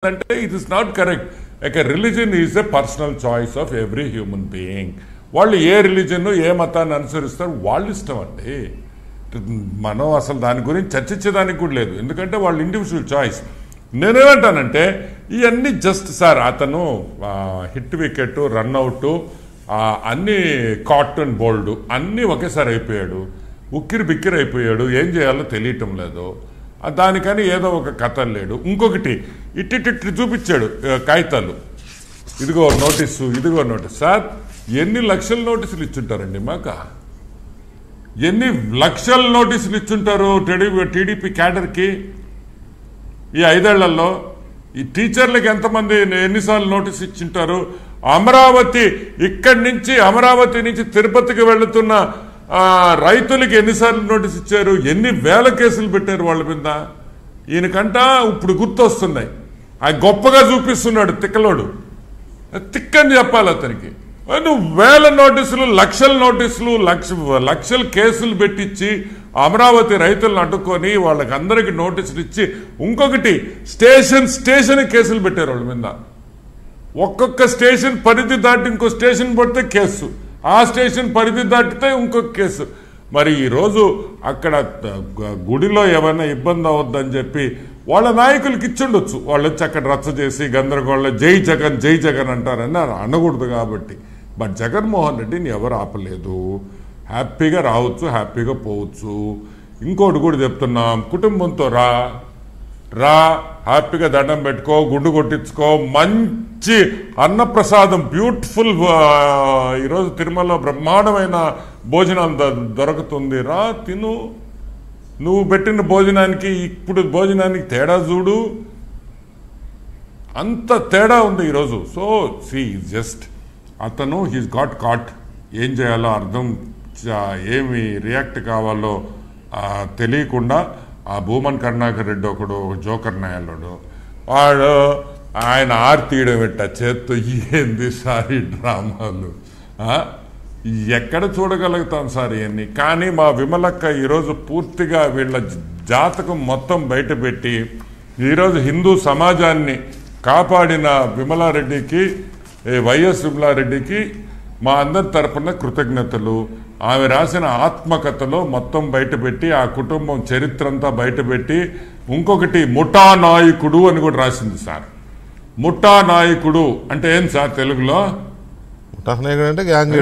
అంటే it is not correct. Like a religion is a personal choice of every human being. వాళ్ళు ఏ religion ఏ మతాన్ని అనుసరిస్తారు వాళ్ళ ఇష్టం అండి. మనం అసలు దాని గురించి చర్చించేదానికి కూడా లేదు, ఎందుకంటే వాళ్ళ ఇండివిజువల్ చాయిస్. నేనేమంటానంటే ఇవన్నీ జస్ట్ సార్ అతను హిట్ వికెట్ రన్అట్ అన్ని కాటన్ బోల్డ్ అన్నీ ఒకేసారి అయిపోయాడు, ఉక్కిరి బిక్కిరి అయిపోయాడు, ఏం చేయాలో తెలియటం లేదు. దానికని ఏదో ఒక కథ లేడు. ఇంకొకటి ఇట్టి చూపించాడు కాగితాలు, ఇదిగో నోటీసు ఇదిగో నోటీసు. సార్ ఎన్ని లక్షల నోటీసులు ఇచ్చుంటారండి మాకు, ఎన్ని లక్షల నోటీసులు ఇచ్చుంటారు టీడీపీ క్యాడర్కి ఈ 5 ఏళ్లలో. ఈ టీచర్లకు ఎంతమంది ఎన్నిసార్లు నోటీస్ ఇచ్చింటారు. అమరావతి ఇక్కడి నుంచి అమరావతి నుంచి తిరుపతికి వెళుతున్న రైతులకి ఎన్నిసార్లు నోటీస్ ఇచ్చారు, ఎన్ని వేల కేసులు పెట్టారు వాళ్ళ మీద. ఈయనకంట ఇప్పుడు గుర్తొస్తున్నాయి, ఆ గొప్పగా చూపిస్తున్నాడు తిక్కలోడు. తిక్కని చెప్పాలి అతనికి. నువ్వు వేల నోటీసులు లక్షల నోటీసులు లక్షల కేసులు పెట్టించి అమరావతి రైతులను అడ్డుకొని వాళ్ళకి అందరికి నోటీసులు ఇచ్చి, ఇంకొకటి స్టేషన్ కేసులు పెట్టారు వాళ్ళ మీద. ఒక్కొక్క స్టేషన్ పరిధి దాటి ఇంకో స్టేషన్ పడితే కేసు, ఆ స్టేషన్ పరిధి దాటితే ఇంకొక కేసు. మరి ఈరోజు అక్కడ గుడిలో ఏమైనా ఇబ్బంది అవద్దని చెప్పి వాళ్ళ నాయకులకి ఇచ్చుండొచ్చు. వాళ్ళు వచ్చి అక్కడ రచ్చ చేసి గందరగోళం జై జగన్ అంటారని అనకూడదు కాబట్టి. బట్ జగన్మోహన్ రెడ్డిని ఎవరు ఆపలేదు. హ్యాపీగా రావచ్చు, హ్యాపీగా పోవచ్చు. ఇంకోటి కూడా చెప్తున్నాం, కుటుంబంతో రా హ్యాపీగా దండం పెట్టుకో, గుండు కొట్టించుకో, మంచి అన్నప్రసాదం బ్యూటిఫుల్. ఈరోజు తిరుమలలో బ్రహ్మాండమైన భోజనం దొరుకుతుంది, రా తిను. నువ్వు పెట్టిన భోజనానికి ఇప్పుడు భోజనానికి తేడా చూడు, అంత తేడా ఉంది ఈరోజు. సో సి జస్ట్ అతను హీస్ గాట్ కాట్. ఏం చేయాలో అర్థం, ఏమి రియాక్ట్ కావాలో తెలియకుండా ఆ భూమన్ కరుణాకర్ రెడ్డి ఒకడు జోకర్ నాయాలుడు వాడు ఆయన ఆర్తీయడం పెట్ట చేత్తో. ఏంది సార్ ఈ డ్రామాలు, ఎక్కడ చూడగలుగుతాం సార్ ఇవన్నీ. కానీ మా విమలక్క ఈరోజు పూర్తిగా వీళ్ళ జాతకం మొత్తం బయటపెట్టి ఈరోజు హిందూ సమాజాన్ని కాపాడిన విమలారెడ్డికి, వైఎస్ విమలారెడ్డికి మా అందరి తరపున కృతజ్ఞతలు. ఆమె రాసిన ఆత్మకథలో మొత్తం బయటపెట్టి ఆ కుటుంబం చరిత్ర అంతా బయటపెట్టి, ఇంకొకటి ముఠా నాయకుడు అని కూడా రాసింది సార్. ముఠా నాయకుడు అంటే ఏం సార్ తెలుగులో? ముఠా నాయకుడు అంటే గ్యాంగ్